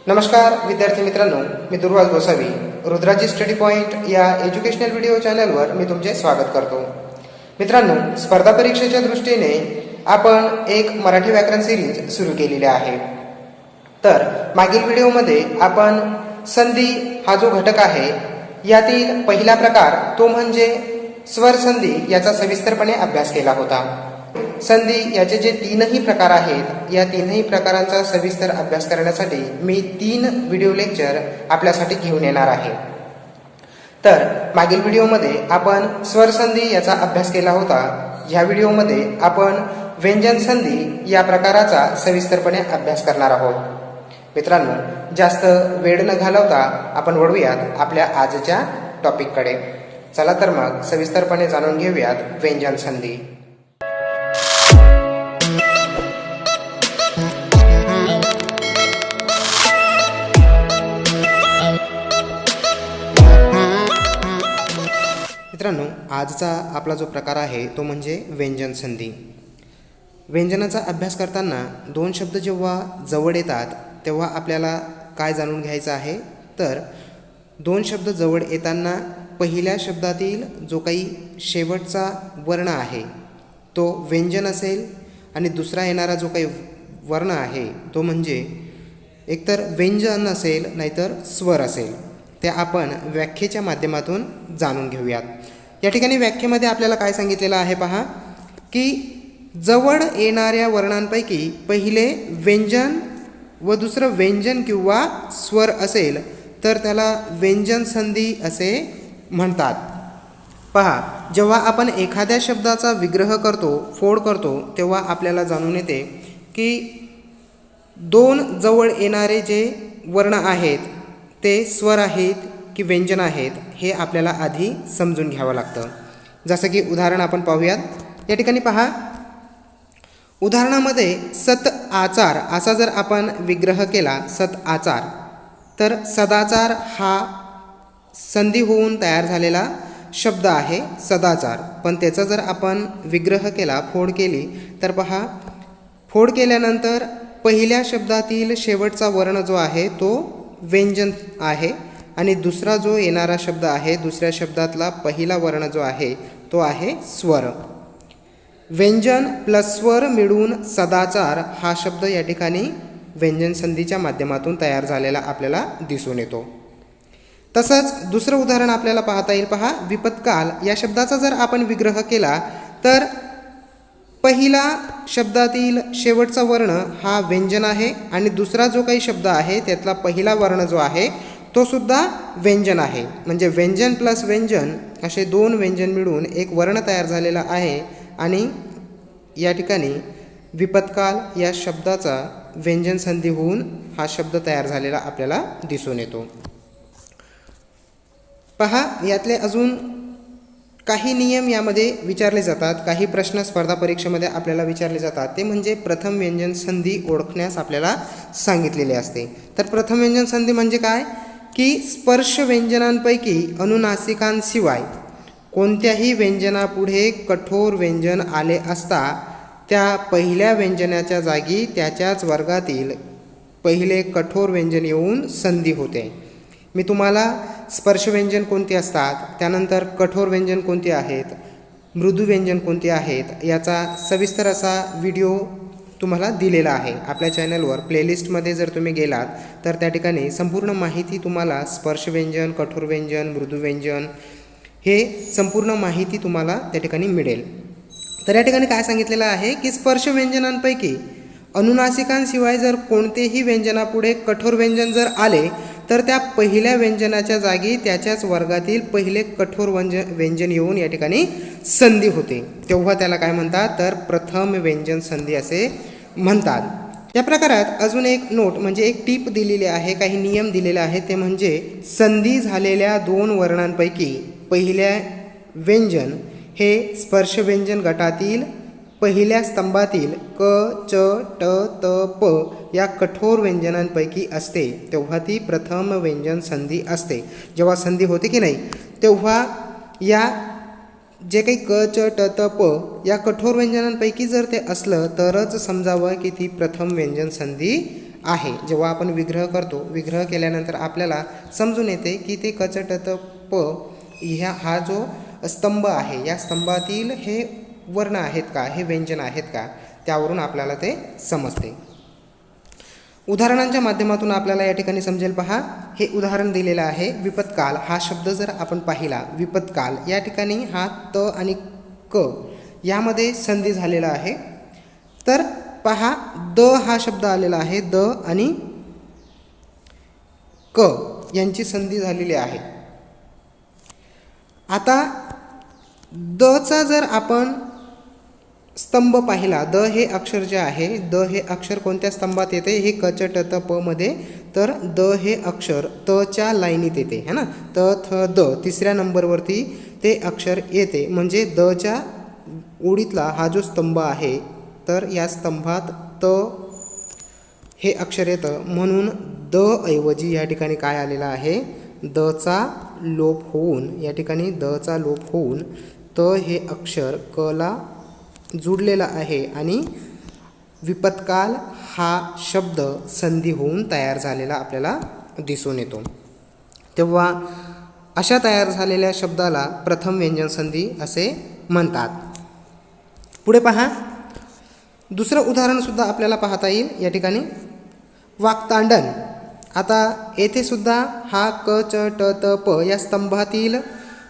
नमस्कार विद्यार्थी मित्रांनो, मी दुर्वास गोसावी रुद्राजी स्टडी पॉइंट या एज्युकेशनल व्हिडिओ चॅनलवर मी तुमचे स्वागत करतो। मित्रांनो, स्पर्धा परीक्षेच्या दृष्टीने आपण एक मराठी व्याकरण सिरीज सुरू केलेली आहे। तर मागील व्हिडिओमध्ये आपण संधी हा जो घटक आहे यातील पहिला प्रकार तो म्हणजे स्वर संधी याचा सविस्तरपणे अभ्यास केला होता। संधी याचे जे तीनही प्रकार आहेत या तीनही प्रकारांचा सविस्तर अभ्यास करण्यासाठी मी 3 व्हिडिओ लेक्चर आपल्यासाठी घेऊन येणार आहे। तर मागील व्हिडिओमध्ये आपण स्वर संधी याचा अभ्यास केला होता। या व्हिडिओमध्ये आपण व्यंजन संधी या प्रकाराचा सविस्तरपणे अभ्यास करणार आहोत। मित्रांनो, जास्त वेळ न घालवता आपण वळूयात आपल्या आजच्या टॉपिककडे। चला तर मग सविस्तरपणे जाणून घेऊयात व्यंजन संधी। मित्रांनो, आजचा आपला जो प्रकार आहे तो म्हणजे व्यंजन संधी। व्यंजनाचा अभ्यास करताना दोन शब्द जेव्हा जवळ येतात तेव्हा आपल्याला काय जाणून घ्यायचं आहे, तर दोन शब्द जवळ येताना पहिल्या शब्दातील जो काही शेवटचा वर्ण आहे तो व्यंजन असेल आणि दुसरा येणारा जो काही वर्ण आहे तो म्हणजे एकतर व्यंजन असेल नाहीतर स्वर असेल। ते आपण व्याख्येच्या माध्यमातून जाणून घेऊयात। या ठिकाणी व्याख्येमध्ये आपल्याला काय सांगितलेलं आहे पहा, की जवळ येणाऱ्या वर्णांपैकी पहिले व्यंजन व दुसरं व्यंजन किंवा स्वर असेल तर त्याला व्यंजन संधी असे म्हणतात। पहा, जेव्हा आपण एखाद्या शब्दाचा विग्रह करतो, फोड करतो, तेव्हा आपल्याला जाणून येते की दोन जवळ येणारे जे वर्ण आहेत ते स्वर आहेत की व्यंजन आहेत हे आपल्याला आधी समजून घ्यावं लागतं। जसं की उदाहरण आपण पाहूयात। या ठिकाणी पहा, उदाहरणामध्ये सत आचार असा जर आपण विग्रह केला, सत आचार, तर सदाचार हा संधी होऊन तयार झालेला शब्द आहे सदाचार। पण त्याचा जर आपण विग्रह केला, फोड केली, तर पहा, फोड केल्यानंतर पहिल्या शब्दातील शेवटचा वर्ण जो आहे तो व्यंजन आहे आणि दुसरा जो येणारा शब्द आहे, दुसऱ्या शब्दातला पहिला वर्ण जो आहे तो आहे स्वर। व्यंजन प्लस स्वर मिळून सदाचार हा शब्द या ठिकाणी व्यंजन संधीच्या माध्यमातून तयार झालेला आपल्याला दिसून येतो। तसंच दुसरं उदाहरण आपल्याला पाहता येईल। पहा, विपत्काल या शब्दाचा जर आपण विग्रह केला तर पहिला शब्दातील शेवटचा वर्ण हा व्यंजन आहे आणि दुसरा जो काही शब्द आहे त्यातला पहिला वर्ण जो आहे तो सुद्धा व्यंजन आहे। म्हणजे व्यंजन प्लस व्यंजन असे दोन व्यंजन मिळून एक वर्ण तयार झालेला आहे आणि या ठिकाणी विपत्काल या शब्दाचा व्यंजन संधी होऊन हा शब्द तयार झालेला आपल्याला दिसून येतो। पहा, यातले अजून काही नियम यामध्ये विचारले जातात, काही प्रश्न स्पर्धा परीक्षेमध्ये आपल्याला विचारले जातात। ते म्हणजे प्रथम व्यंजन संधी ओळखण्यास आपल्याला सांगितलेले असते। तर प्रथम व्यंजन संधी म्हणजे काय, की स्पर्श व्यंजनांपैकी अनुनासिकांशिवाय कोणत्याही व्यंजनापुढे कठोर व्यंजन आले असता त्या पहिल्या व्यंजनाच्या जागी त्याच्याच वर्गातील पहिले कठोर व्यंजन येऊन संधी होते। मी तुम्हाला स्पर्श व्यंजन कोणते असतात, त्यानंतर कठोर व्यंजन कोणते आहेत, मृदू व्यंजन कोणते आहेत याचा सविस्तर असा व्हिडिओ तुम्हाला दिलेला आहे आपल्या चॅनलवर। प्लेलिस्टमध्ये जर तुम्ही गेलात तर त्या ठिकाणी संपूर्ण माहिती तुम्हाला स्पर्श व्यंजन, कठोर व्यंजन, मृदू व्यंजन हे संपूर्ण माहिती तुम्हाला त्या ठिकाणी मिळेल। तर या ठिकाणी काय सांगितलेलं आहे की स्पर्श व्यंजनांपैकी अनुनासिकांशिवाय जर कोणतेही व्यंजनापुढे कठोर व्यंजन जर आले तर त्या पहिल्या व्यंजनाच्या जागी त्याच्याच वर्गातील पहिले कठोर व्यंजन येऊन या ठिकाणी संधी होते, तेव्हा त्याला काय म्हणतात, तर प्रथम व्यंजन संधी असे म्हणतात। या प्रकारात अजून एक नोट म्हणजे एक टीप दिलेली आहे, काही नियम दिलेले आहेत। ते म्हणजे संधी झालेल्या दोन वर्णांपैकी पहिल्या व्यंजन हे स्पर्श व्यंजन गटातील पहिल्या स्तंभातील क, च, ट, त, प या कठोर व्यंजनांपैकी असते तेव्हा ती प्रथम व्यंजन संधी असते। जेव्हा संधी होते की नाही तेव्हा या जे काही क, च, ट, त, प या कठोर व्यंजनांपैकी जर ते असलं तरच समजावं की ती प्रथम व्यंजन संधी आहे. जेव्हा आपण विग्रह करतो, विग्रह केल्यानंतर आपल्याला समजून येते की ते क च ट त प हा जो स्तंभ आहे, या स्तंभातील हे वर्ण आहेत का, हे व्यंजन आहेत का, त्यावरून आपल्याला ते समजते. उदाहरणांच्या माध्यमातून आपल्याला या ठिकाणी समजेल. पहा, हे उदाहरण दिलेलं आहे. विपत्काल हा शब्द जर आपण पाहिला, विपत्काल या ठिकाणी हा त आणि क यामध्ये संधी झालेला आहे. तर पहा, द हा शब्द आलेला आहे, द आणि क यांची संधी झालेली आहे. आता द चा जर आपण स्तंभ पाहिला, द हे अक्षर जे आहे, द हे अक्षर कोणत्या स्तंभात येते, हे क च ट त प मध्ये. तर द हे अक्षर त च्या लाईनीत येते है ना, त थ द तिसऱ्या नंबरवरती ते अक्षर येते. म्हणजे द च्या ओळीतला हा जो स्तंभ आहे, तर या स्तंभात त हे अक्षर येतं. म्हणून द ऐवजी या ठिकाणी काय आलेलं आहे, द चा लोप होऊन, या ठिकाणी द चा लोप होऊन त हे अक्षर क ला जुडलेला आहे आणि विपत्काल हा शब्द संधी होऊन तयार झालेला आपल्याला दिसून येतो. तेव्हा अशा तयार झालेल्या शब्दाला प्रथम व्यंजन संधी असे म्हणतात. पुढे पहा, दुसरं उदाहरण सुद्धा आपल्याला पाहता येईल या ठिकाणी. वाक्तांडन. आता येथे सुद्धा हा क च ट त प या स्तंभातील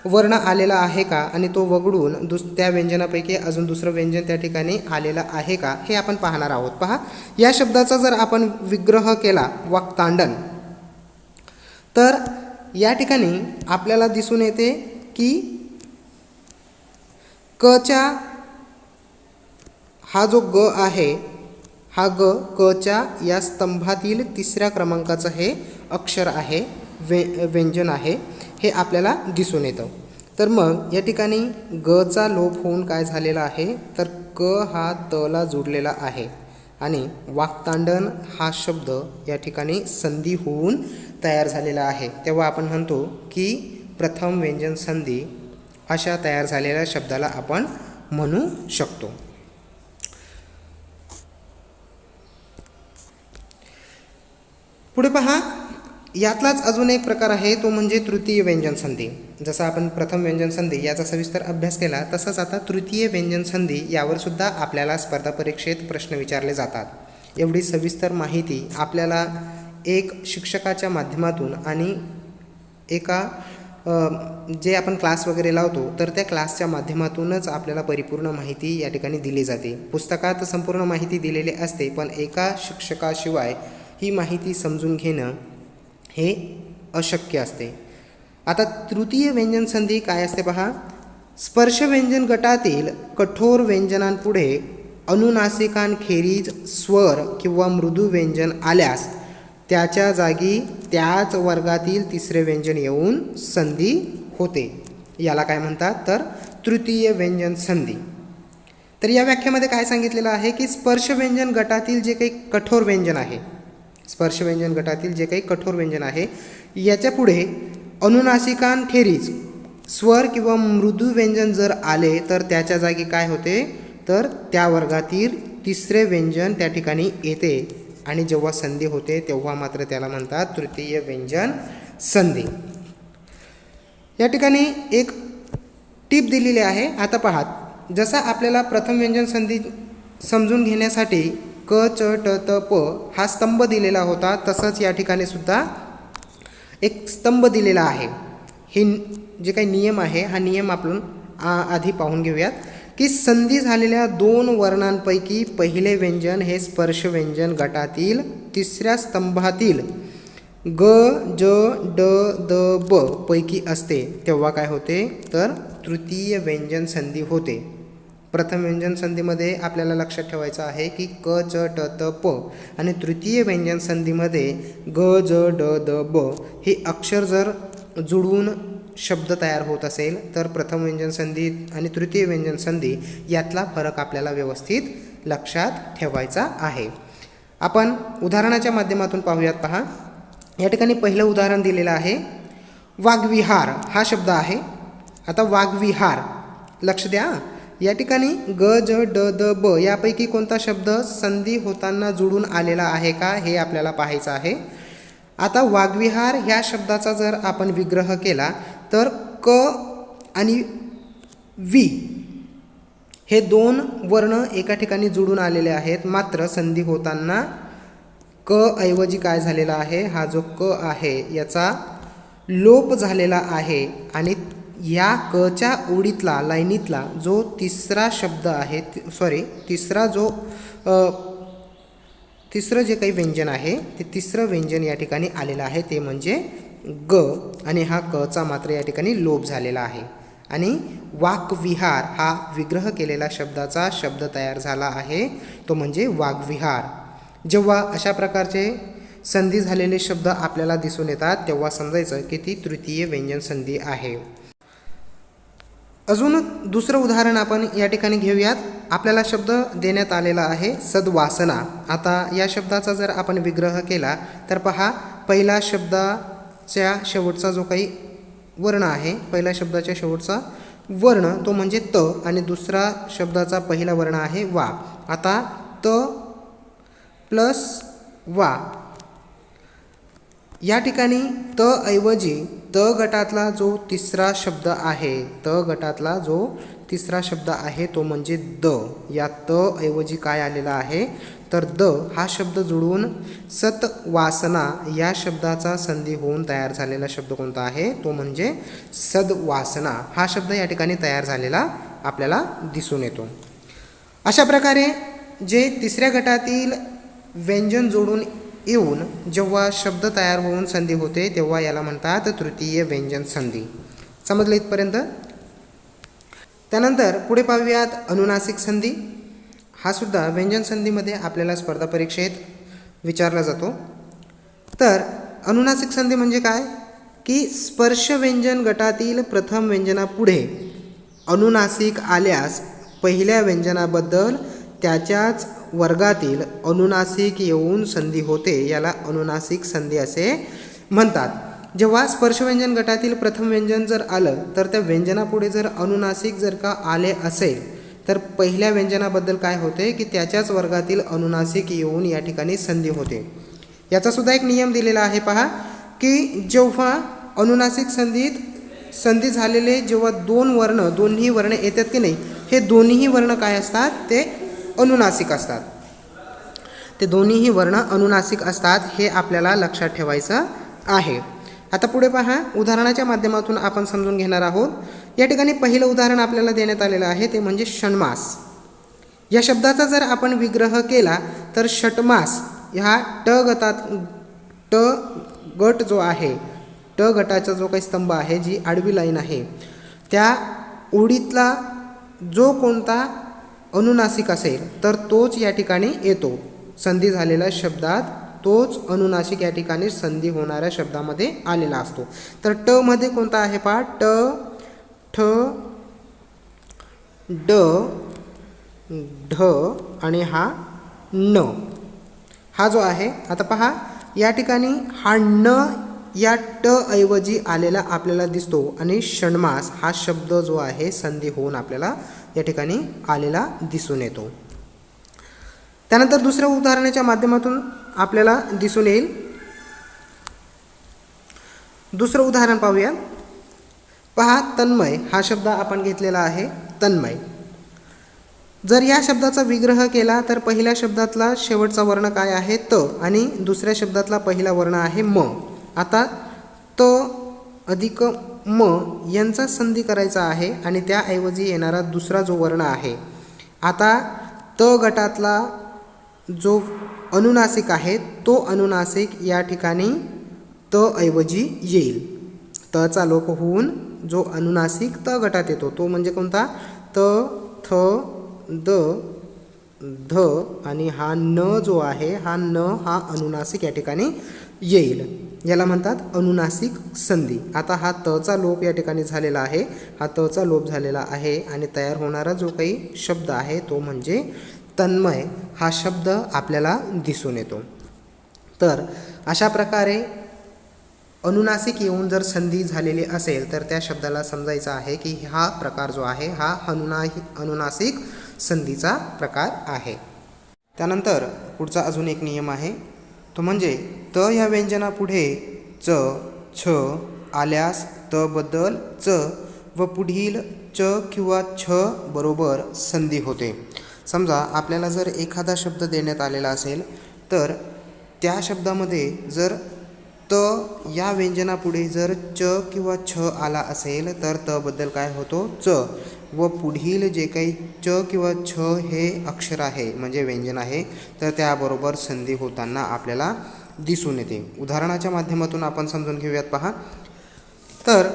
वर्ण आलेला आहे का, आणि तो वगळून त्या व्यंजनापैकी अजून दुसरं व्यंजन त्या ठिकाणी आलेलं आहे का, हे आपण पाहणार आहोत. पहा, या शब्दाचा जर आपण विग्रह केला, वाक्तांडन, तर या ठिकाणी आपल्याला दिसून येते की क च्या हा जो ग आहे, हा ग क च्या या स्तंभातील तिसऱ्या क्रमांकाचं हे अक्षर आहे, व्यंजन आहे, हे आपल्याला दिसून येतं. तर मग या ठिकाणी ग चा लोप होऊन काय झालेला आहे, तर क हा त ला जोडलेला आहे आणि वाक्तांडन हा शब्द या ठिकाणी संधी होऊन तयार झालेला आहे. तेव्हा आपण म्हणतो की प्रथम व्यंजन संधी अशा तयार झालेल्या शब्दाला आपण म्हणू शकतो. पुढे पहा, यातलाच अजून एक प्रकार आहे, तो म्हणजे तृतीय व्यंजन संधी. जसं आपण प्रथम व्यंजन संधी याचा सविस्तर अभ्यास केला, तसंच आता तृतीय व्यंजन संधी यावर सुद्धा आपल्याला स्पर्धा परीक्षेत प्रश्न विचारले जातात. एवढी सविस्तर माहिती आपल्याला एक शिक्षकाच्या माध्यमातून आणि एका जे आपण क्लास वगैरे लावतो, तर त्या क्लासच्या माध्यमातूनच आपल्याला परिपूर्ण माहिती या ठिकाणी दिली जाते. पुस्तकात संपूर्ण माहिती दिलेली असते, पण एका शिक्षकाशिवाय ही माहिती समजून घेणं हे अशक्य असते. आता तृतीय व्यंजन संधी काय असते पहा. स्पर्श व्यंजन गटातील कठोर व्यंजनांपुढे अनुनासिकांखेरीज स्वर किंवा मृदू व्यंजन आल्यास त्याच्या जागी त्याच वर्गातील तिसरे व्यंजन येऊन संधी होते. याला काय म्हणतात, तर तृतीय व्यंजन संधी. तर या व्याख्यामध्ये काय सांगितलेलं आहे की स्पर्श व्यंजन गटातील जे काही कठोर व्यंजन आहे, स्पर्श व्यंजन गटातील जे काही कठोर व्यंजन आहे, याच्या पुढे अनुनासिकांखेरीज स्वर किंवा मृदू व्यंजन जर आले तर त्याच्या जागी काय होते, तर त्या वर्गातील तिसरे व्यंजन त्या ठिकाणी येते आणि जेव्हा संधी होते तेव्हा मात्र त्याला म्हणतात तृतीय व्यंजन संधी. या ठिकाणी एक टीप दिलेली आहे. आता पहा, जसा आपल्याला प्रथम व्यंजन संधी समजून घेण्यासाठी क च ट त प हा स्तंभ दिलेला होता, तसंच या ठिकाणी सुद्धा एक स्तंभ दिलेला आहे. हे जे काही नियम आहे, हा नियम आपण आधी पाहून घेऊयात की संधी झालेल्या दोन वर्णांपैकी पहिले व्यंजन हे स्पर्श व्यंजन गटातील तिसऱ्या स्तंभातील ग ज ड द ब पैकी असते तेव्हा काय होते, तर तृतीय व्यंजन संधी होते. प्रथम व्यंजन संधीमध्ये आपल्याला लक्षात ठेवायचं आहे की क च ट त प आणि तृतीय व्यंजन संधीमध्ये ग ज ड द ब हे अक्षर जर जुळवून शब्द तयार होत असेल तर प्रथम व्यंजन संधी आणि तृतीय व्यंजन संधी यातला फरक आपल्याला व्यवस्थित लक्षात ठेवायचा आहे. आपण उदाहरणाच्या माध्यमातून पाहूयात. पहा, या ठिकाणी पहिलं उदाहरण दिलेलं आहे. वाग्विहार हा शब्द आहे. आता वाग्विहार लक्ष द्या, या ठिकाणी ग ज ड द ब यापैकी कोणता शब्द संधी होताना जुळून आलेला आहे का हे आपल्याला पाहायचं आहे. आता वाग्विहार ह्या शब्दाचा जर आपण विग्रह केला तर क आणि वी हे दोन वर्ण एका ठिकाणी जुळून आलेले आहेत, मात्र संधी होताना क ऐवजी काय झालेला आहे, हा जो क आहे याचा लोप झालेला आहे. आणि या कच्या ओळीतला लाईनीतला जो तिसरा शब्द आहे, तिसरं जे काही व्यंजन आहे ते तिसरं व्यंजन या ठिकाणी आलेलं आहे, ते म्हणजे ग. आणि हा कचा मात्र या ठिकाणी लोप झालेला आहे. आणि वाक्विहार हा विग्रह केलेला शब्दाचा शब्द तयार झाला आहे, तो म्हणजे वाग्विहार. जेव्हा अशा प्रकारचे संधी झालेले शब्द आपल्याला दिसून येतात तेव्हा समजायचं की ती तृतीय व्यंजन संधी आहे. अजून दुसरं उदाहरण आपण या ठिकाणी घेऊयात. आपल्याला शब्द देण्यात आलेला आहे सद्वासना. आता या शब्दाचा जर आपण विग्रह केला तर पहा, पहिला शब्दाच्या शेवटचा जो काही वर्ण आहे, पहिल्या शब्दाच्या शेवटचा वर्ण तो म्हणजे त आणि दुसरा शब्दाचा पहिला वर्ण आहे वा. आता त प्लस वा या ठिकाणी त ऐवजी त गटातला जो तिसरा शब्द आहे, त गटातला जो तिसरा शब्द आहे तो म्हणजे द. या त ऐवजी काय आलेला आहे तर द हा शब्द जुळून सत्वासना या शब्दाचा संधी होऊन तयार झालेला शब्द कोणता आहे, तो म्हणजे सद्वासना. हा शब्द या ठिकाणी तयार झालेला आपल्याला दिसून येतो. अशा प्रकारे जे तिसऱ्या गटातील व्यंजन जोडून येऊन जेव्हा शब्द तयार होऊन संधी होते तेव्हा याला म्हणतात तृतीय व्यंजन संधी. समजलं इथपर्यंत? त्यानंतर पुढे पाहूयात अनुनासिक संधी. हा सुद्धा व्यंजन संधीमध्ये आपल्याला स्पर्धा परीक्षेत विचारला जातो. तर अनुनासिक संधी म्हणजे काय की स्पर्श व्यंजन गटातील प्रथम व्यंजनापुढे अनुनासिक आल्यास पहिल्या व्यंजनाबद्दल त्याच्याच वर्गातील अनुनासिक येऊन संधी होते, याला अनुनासिक संधी असे म्हणतात. जेव्हा स्पर्शव्यंजन गटातील प्रथम व्यंजन जर आलं तर त्या व्यंजनापुढे जर अनुनासिक जर का आले असेल तर पहिल्या व्यंजनाबद्दल काय होते की त्याच्याच वर्गातील अनुनासिक येऊन या ठिकाणी संधी होते. याचा सुद्धा एक नियम दिलेला आहे पहा, की जेव्हा अनुनासिक संधी झालेले जेव्हा दोन्ही वर्ण येतात की नाही, हे दोन्हीही वर्ण काय असतात, ते अनुनासिक असतात. ते दोन्हीही वर्ण अनुनासिक असतात, हे आपल्याला लक्षात ठेवायचं आहे. आता पुढे पहा, उदाहरणाच्या माध्यमातून आपण समजून घेणार आहोत. या ठिकाणी पहिलं उदाहरण आपल्याला देण्यात आलेलं आहे ते म्हणजे षण्मास. या शब्दाचा जर आपण विग्रह केला तर षट्मास ह्या ट गट जो आहे, ट गटाचा जो काही स्तंभ आहे, जी आडवी लाईन आहे, त्या ओळीतला जो कोणता अनुनासिक असेल तर तोच या ठिकाणी येतो. संधी झालेल्या शब्दात तोच अनुनासिक या ठिकाणी संधी होणाऱ्या शब्दामध्ये आलेला असतो. तर ट मध्ये कोणता आहे पहा, ट, ठ, ड, ढ आणि हा न, हा जो आहे. आता पहा या ठिकाणी हा न या ट ऐवजी आलेला आपल्याला दिसतो आणि षण्मास हा शब्द जो आहे संधी होऊन आपल्याला या ठिकाणी आलेला दिसून येतो. त्यानंतर दुसऱ्या उदाहरणाच्या माध्यमातून आपल्याला दिसून येईल. दुसरं उदाहरण पाहूया. पहा, तन्मय हा शब्द आपण घेतलेला आहे. तन्मय जर या शब्दाचा विग्रह केला तर पहिल्या शब्दातला शेवटचा वर्ण काय आहे, त, आणि दुसऱ्या शब्दातला पहिला वर्ण आहे म. आता त अधिक म यांचा संधी करायचा आहे आणि त्याऐवजी येणारा दुसरा जो वर्ण आहे, आता त गटातला जो अनुनासिक आहे तो अनुनासिक या ठिकाणी त ऐवजी येईल. तचा लोप होऊन जो अनुनासिक त गटात येतो तो म्हणजे कोणता, त, थ, द, ध आणि हा न जो आहे, हा न हा अनुनासिक या ठिकाणी येईल. याला म्हणतात अनुनासिक संधी. आता हा तचा लोप या ठिकाणी झालेला आहे, हा तचा लोप झालेला आहे आणि तयार होणारा जो काही शब्द आहे तो म्हणजे तन्मय हा शब्द आपल्याला दिसून येतो. तर अशा प्रकारे अनुनासिक येऊन जर संधी झालेली असेल तर त्या शब्दाला समजायचं आहे की हा प्रकार जो आहे हा अनुनासिक संधीचा प्रकार आहे. त्यानंतर पुढचा अजून एक नियम आहे, तो म्हणजे त या व्यंजनापुढे च, छ आल्यास त बद्दल च व पुढील च किंवा छ बरोबर संधी होते. समजा आपल्याला जर एखादा शब्द देण्यात आलेला असेल तर त्या शब्दामध्ये जर त या व्यंजनापुढे जर च किंवा छ आला असेल तर त बद्दल काय होतो च, व पुढील जे काही च किंवा छ हे अक्षर आहे म्हणजे व्यंजन आहे तर त्याबरोबर संधी होताना आपल्याला दिसून येते. उदाहरणाच्या माध्यमातून आपण समजून घेऊयात. पहा, तर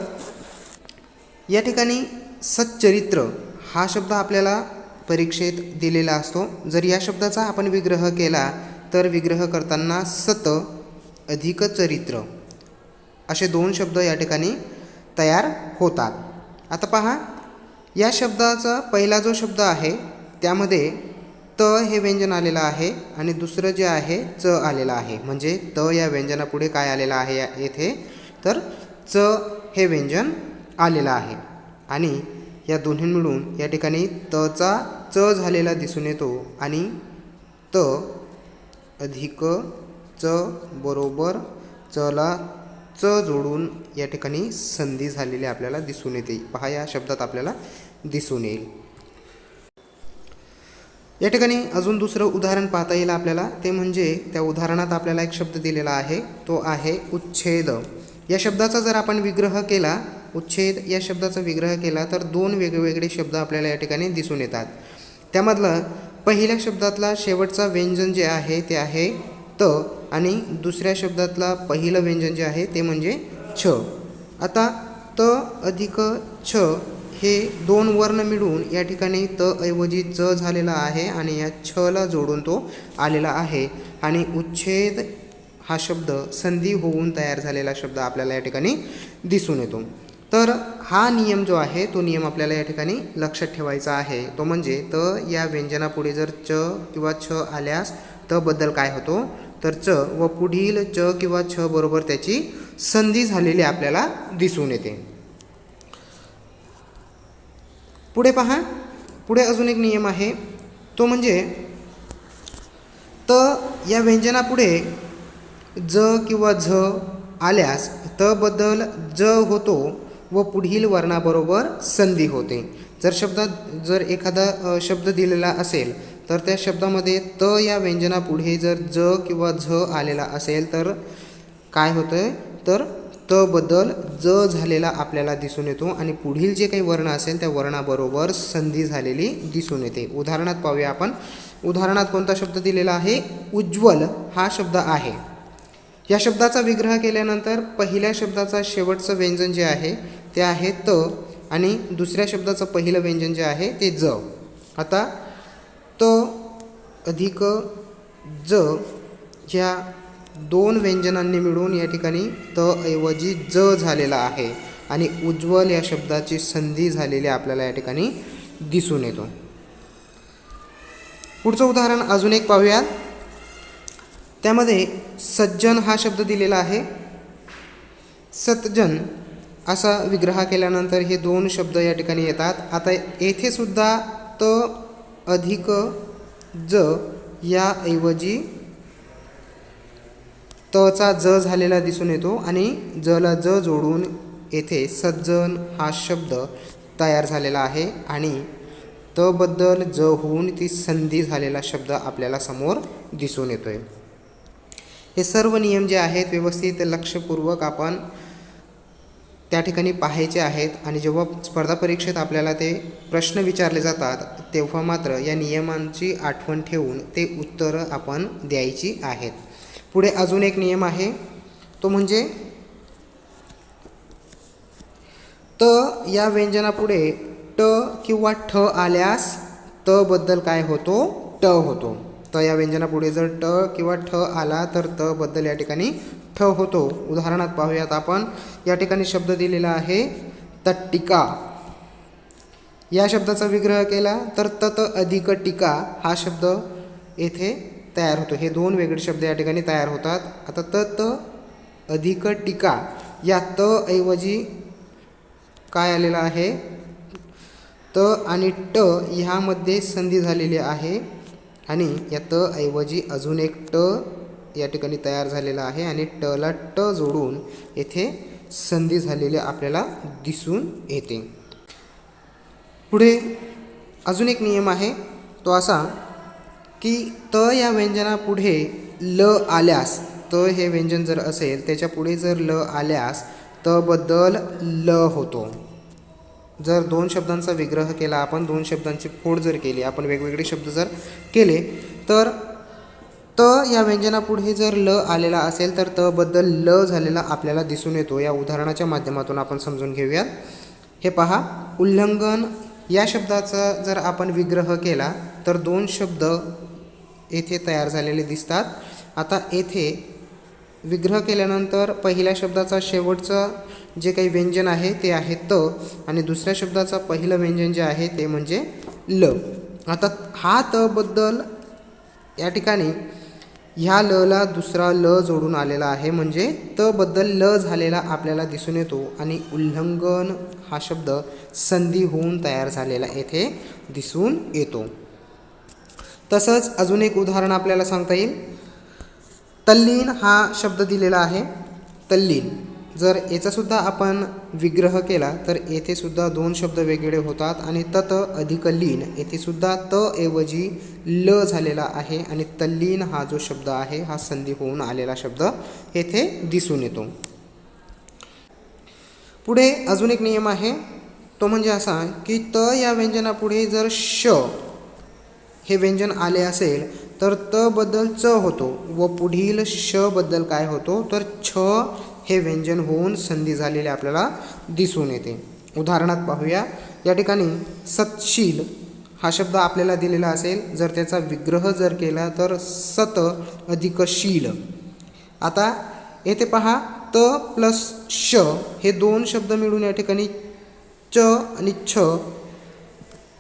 या ठिकाणी सच्चरित्र हा शब्द आपल्याला परीक्षेत दिलेला असतो. जर या शब्दाचा आपण विग्रह केला तर विग्रह करताना सत अधिक चरित्र असे 2 शब्द या ठिकाणी तयार होतात. आता पहा, या शब्दाचा पहिला जो शब्द आहे त्यामध्ये त हे व्यंजन आलेलं आहे आणि दुसरं जे आहे च आलेलं आहे. म्हणजे त या व्यंजनापुढे काय आलेलं आहे येथे तर च हे व्यंजन आलेलं आहे आणि या दोन्ही मिळून या ठिकाणी तचा च झालेला दिसून येतो आणि त अधिक च बरोबर चला च जोडून या ठिकाणी संधी झालेली आपल्याला दिसून येते. पहा, या शब्दात आपल्याला दिसून येईल. या ठिकाणी अजून दुसरं उदाहरण पाहता येईल आपल्याला, ते म्हणजे त्या उदाहरणात आपल्याला एक शब्द दिलेला आहे, तो आहे उच्छेद. या शब्दाचा जर आपण विग्रह केला, उच्छेद या शब्दाचा विग्रह केला तर 2 वेगवेगळे शब्द आपल्याला या ठिकाणी दिसून येतात. त्यामधलं पहिल्या शब्दातला शेवटचा व्यंजन जे आहे ते आहे त आणि दुसऱ्या शब्दातला पहिलं व्यंजन जे आहे ते म्हणजे छ. आता त अधिक छ हे 2 वर्ण मिळून या ठिकाणी त ऐवजी च झालेला आहे आणि या छ ला जोडून तो आलेला आहे आणि उच्छेद हा शब्द संधी होऊन तयार झालेला शब्द आपल्याला या ठिकाणी दिसून येतो. तर हा नियम जो आहे तो नियम आपल्याला या ठिकाणी लक्षात ठेवायचा आहे, तो म्हणजे त या व्यंजनापुढे जर च किंवा छ आल्यास त बद्दल काय होतो तर च व पुढील च किंवा छ बरोबर त्याची संधी झालेली आपल्याला दिसून येते. पुढे पहा, पुढे अजून एक नियम आहे, तो म्हणजे त या व्यंजनापुढे ज किंवा झ आल्यास त बद्दल ज होतो व पुढील वर्णाबरोबर संधी होते. जर एखादा शब्द दिलेला असेल तर त्या शब्दामध्ये त या व्यंजनापुढे जर ज किंवा झ आलेला असेल तर काय होतं तर त बद्दल ज झालेला आपल्याला दिसून येतो आणि पुढील जे काही वर्ण असेल त्या वर्णाबरोबर संधी झालेली दिसून येते. उदाहरणात पाहूया आपण. उदाहरणात कोणता शब्द दिलेला आहे, उज्ज्वल हा शब्द आहे. या शब्दाचा विग्रह केल्यानंतर पहिल्या शब्दाचा शेवटचं व्यंजन जे आहे ते आहे त आणि दुसऱ्या शब्दाचं पहिलं व्यंजन जे आहे ते ज. आता त अधिक ज ह्या 2 व्यंजनांनी मिळून या ठिकाणी त ऐवजी ज झालेला आहे आणि उज्ज्वल या शब्दाची संधी झालेली आपल्याला या ठिकाणी दिसून येतो. पुढचं उदाहरण अजून एक पाहूयात. त्यामध्ये सज्जन हा शब्द दिलेला आहे. सतजन असा विग्रह केल्यानंतर हे 2 शब्द या ठिकाणी येतात. आता येथे सुद्धा त अधिक ज या ऐवजी तचा ज झालेला दिसून येतो आणि जला ज जोडून येथे सज्जन हा शब्द तयार झालेला आहे आणि त बद्दल ज होऊन ती संधी झालेला शब्द आपल्याला समोर दिसून येतोय. हे सर्व नियम जे आहेत व्यवस्थित लक्षपूर्वक आपण त्या ठिकाणी पाहायचे आहेत आणि जेव्हा स्पर्धा परीक्षेत आपल्याला ते प्रश्न विचारले जातात तेव्हा मात्र या नियमांची आठवण ठेवून ते उत्तरं आपण द्यायची आहेत. पुढे अजून एक नियम आहे, तो म्हणजे त या व्यंजनापुढे ट किंवा ठ आल्यास त बद्दल काय होतो ट होतो. त या व्यंजनापुढे जर ट किंवा ठ आला तर त बद्दल या ठिकाणी ठ होतो. उदाहरणात पाहूयात आपण. या ठिकाणी शब्द दिलेला आहे तट्टिका. या शब्दाचा विग्रह केला तर तत अधिक टीका हा शब्द येथे तयार होतो. हे 2 वेगळे शब्द या ठिकाणी तयार होतात. आता तत अधिक टीका या त ऐवजी काय आलेला आहे, त आणि ट ह्यामध्ये संधी झालेली आहे आणि या त ऐवजी अजून एक ट या ठिकाणी तयार झालेला आहे आणि ट ला ट जोडून येथे संधी झालेली आपल्याला दिसून येते. पुढे अजून एक नियम आहे तो असा की त या व्यंजनापुढे ल आल्यास, त हे व्यंजन जर असेल त्याच्या पुढे जर ल आल्यास त बद्दल ल होतो. जर दोन शब्दांचा विग्रह केला, आपण दोन शब्दांची फोड जर केली, आपण वेगवेगळे शब्द जर केले तर त या व्यंजनापुढे जर ल आलेला असेल तर त बद्दल ल झालेला आपल्याला दिसून येतो. या उदाहरणाच्या माध्यमातून आपण समजून घेऊयात. हे पहा, उल्लंघन या शब्दाचा जर आपण विग्रह केला तर दोन शब्द येथे तयार झालेले दिसतात. आता येथे विग्रह केल्यानंतर पहिल्या शब्दाचा शेवटचं जे काही व्यंजन आहे ते आहे त आणि दुसऱ्या शब्दाचा पहिलं व्यंजन जे आहे ते म्हणजे ल. आता हा त बद्दल या ठिकाणी ह्या ल ला दुसरा ल जोडून आलेला आहे म्हणजे त बद्दल ल झालेला आपल्याला दिसून येतो आणि उल्लंघन हा शब्द संधी होऊन तयार झालेला येथे दिसून येतो. तसंच अजून एक उदाहरण आपल्याला सांगता येईल. तल्लीन हा शब्द दिलेला आहे. तल्लीन जर याचासुद्धा आपण विग्रह केला तर येथे सुद्धा दोन शब्द वेगळे होतात आणि तत अधिक लीन येथे सुद्धा त ऐवजी ल झालेला आहे आणि तल्लीन हा जो शब्द आहे हा संधी होऊन आलेला शब्द येथे दिसून येतो. पुढे अजून एक नियम आहे तो म्हणजे असा की त या व्यंजनापुढे जर श हे व्यंजन आले असेल तर त बद्दल च होतो व पुढील श बद्दल काय होतो तर छ हे व्यंजन होऊन संधी झालेले आपल्याला दिसून येते. उदाहरणात पाहूया. या ठिकाणी सतशील हा शब्द आपल्याला दिलेला असेल, जर त्याचा विग्रह जर केला तर सत अधिक शील. आता येथे पहा, त प्लस श हे दोन शब्द मिळून या ठिकाणी च आणि छ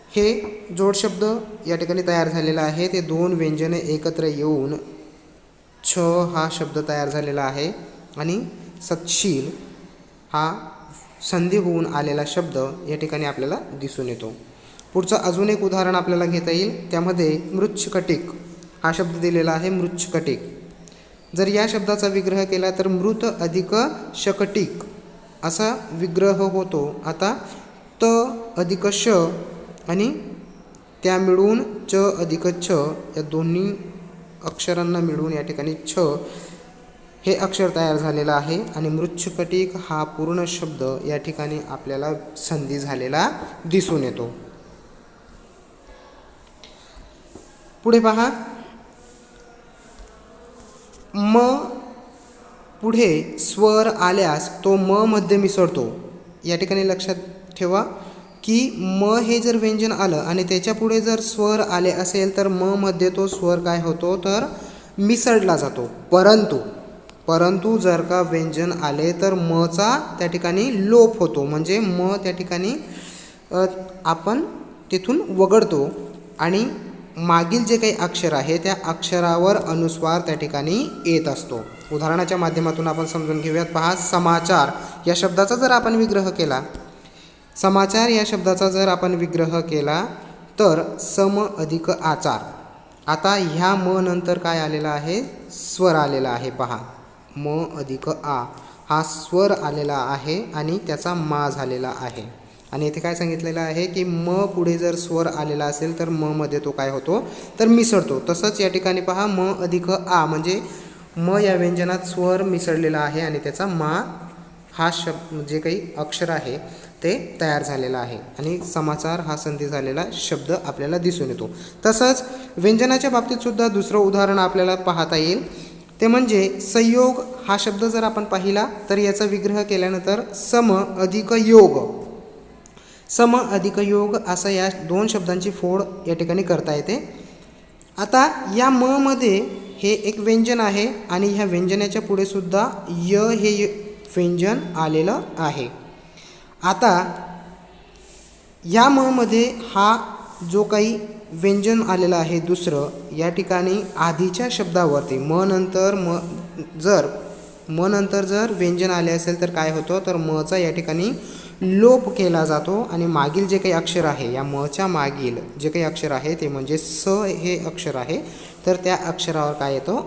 हे जोडशब्द या ठिकाणी तयार झालेला आहे. ते दोन व्यंजने एकत्र येऊन छ हा शब्द तयार झालेला आहे आणि सतशील हा संधी होऊन आलेला शब्द या ठिकाणी आपल्याला दिसून येतो. पुढचं अजून एक उदाहरण आपल्याला घेता येईल. त्यामध्ये मृच्छकटिक हा शब्द दिलेला आहे. मृच्छकटिक जर या शब्दाचा विग्रह केला तर मृत अधिक शकटिक असा विग्रह होतो. आता त अधिक श आणि त्या मिळून च अधिक छ या दोन्ही अक्षरांना मिळून या ठिकाणी छ हे अक्षर तयार झालेलं आहे आणि मृच्छकटिक हा पूर्ण शब्द या ठिकाणी आपल्याला संधी झालेला दिसून येतो. पुढे पहा, म पुढे स्वर आल्यास तो म मध्ये मिसळतो. या ठिकाणी लक्षात ठेवा की म हे जर व्यंजन आलं आणि त्याच्या पुढे जर स्वर आले असेल तर म मध्ये तो स्वर काय होतो तर मिसळला जातो. परंतु जर का व्यंजन आले तर मचा त्या ठिकाणी लोप होतो म्हणजे म त्या ठिकाणी आपण तिथून वगळतो आणि मागील जे काही अक्षर आहे त्या अक्षरावर अनुस्वार त्या ठिकाणी येत असतो. उदाहरणाच्या माध्यमातून आपण समजून घेऊयात. पहा, समाचार या शब्दाचा जर आपण विग्रह केला, समाचार या शब्दाचा जर आपण विग्रह केला तर सम अधिक आचार. आता ह्या म नंतर काय आलेला आहे स्वर आलेला आहे. पहा, म अधिक आ हा स्वर आलेला आहे आणि त्याचा मा झालेला आहे आणि इथे काय सांगितलेलं आहे की म पुढे जर स्वर आलेला असेल तर म मध्ये तो काय होतो तर मिसळतो. तसंच या ठिकाणी पहा, म अधिक आ म्हणजे म या व्यंजनात स्वर मिसळलेला आहे आणि त्याचा मा हा शब्द जे काही अक्षर आहे ते तयार झालेला आहे आणि समाचार हा संधी झालेला शब्द आपल्याला दिसून येतो. तसंच व्यंजनाच्या बाबतीत सुद्धा दुसरं उदाहरण आपल्याला पाहता येईल. ते म्हणजे संयोग हा शब्द जर आपण पाहिला तर याचा विग्रह केल्यानंतर सम अधिक योग, सम अधिक योग असं या दोन शब्दांची फोड या ठिकाणी करता येते. आता या म मध्ये हे एक व्यंजन आहे आणि ह्या व्यंजनाच्या पुढे सुद्धा य हे व्यंजन आलेलं आहे. आता या म मध्ये हा जो काही व्यंजन आलेलं आहे दुसरं, या ठिकाणी आधीच्या शब्दावरती म नंतर म जर म नंतर जर व्यंजन आले असेल तर काय होतं, तर मचा या ठिकाणी लोप केला जातो आणि मागील जे काही अक्षर आहे, या मच्या मागील जे काही अक्षर आहे ते म्हणजे स हे अक्षर आहे, तर त्या अक्षरावर काय येतो,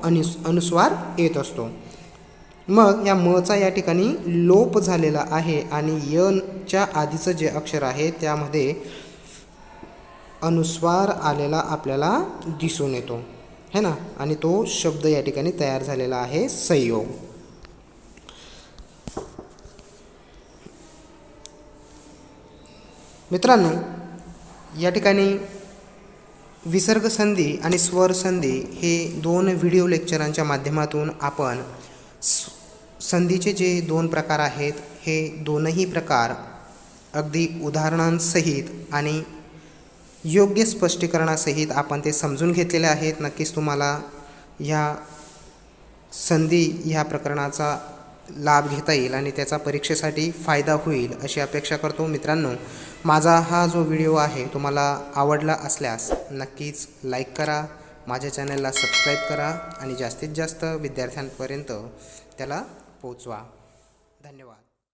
अनुस्वार येत असतो. मग या मचा या ठिकाणी लोप झालेला आहे आणि यच्या आधीचं जे अक्षर आहे त्यामध्ये अनुस्वार आलेला आपल्याला दिसून येतो है ना, आणि तो शब्द या ठिकाणी तयार झालेला आहे संयोग. मित्रांनो, या ठिकाणी विसर्ग संधी आणि स्वर संधी हे 2 व्हिडिओ लेक्चरांच्या माध्यमातून आपण संधीचे जे 2 प्रकार आहेत हे दोनही प्रकार अगदी उदाहरणांसहित आणि योग्य स्पष्टीकरणासहित आपण ते समजून घेतलेले आहेत. नक्कीच तुम्हाला ह्या संधी ह्या प्रकरणाचा लाभ घेता येईल आणि त्याचा परीक्षेसाठी फायदा होईल अशी अपेक्षा करतो. मित्रांनो, माझा हा जो व्हिडिओ आहे तुम्हाला आवडला असल्यास नक्कीच लाईक करा, माझ्या चॅनलला सबस्क्राईब करा आणि जास्तीत जास्त विद्यार्थ्यांपर्यंत त्याला पोहोचवा. धन्यवाद.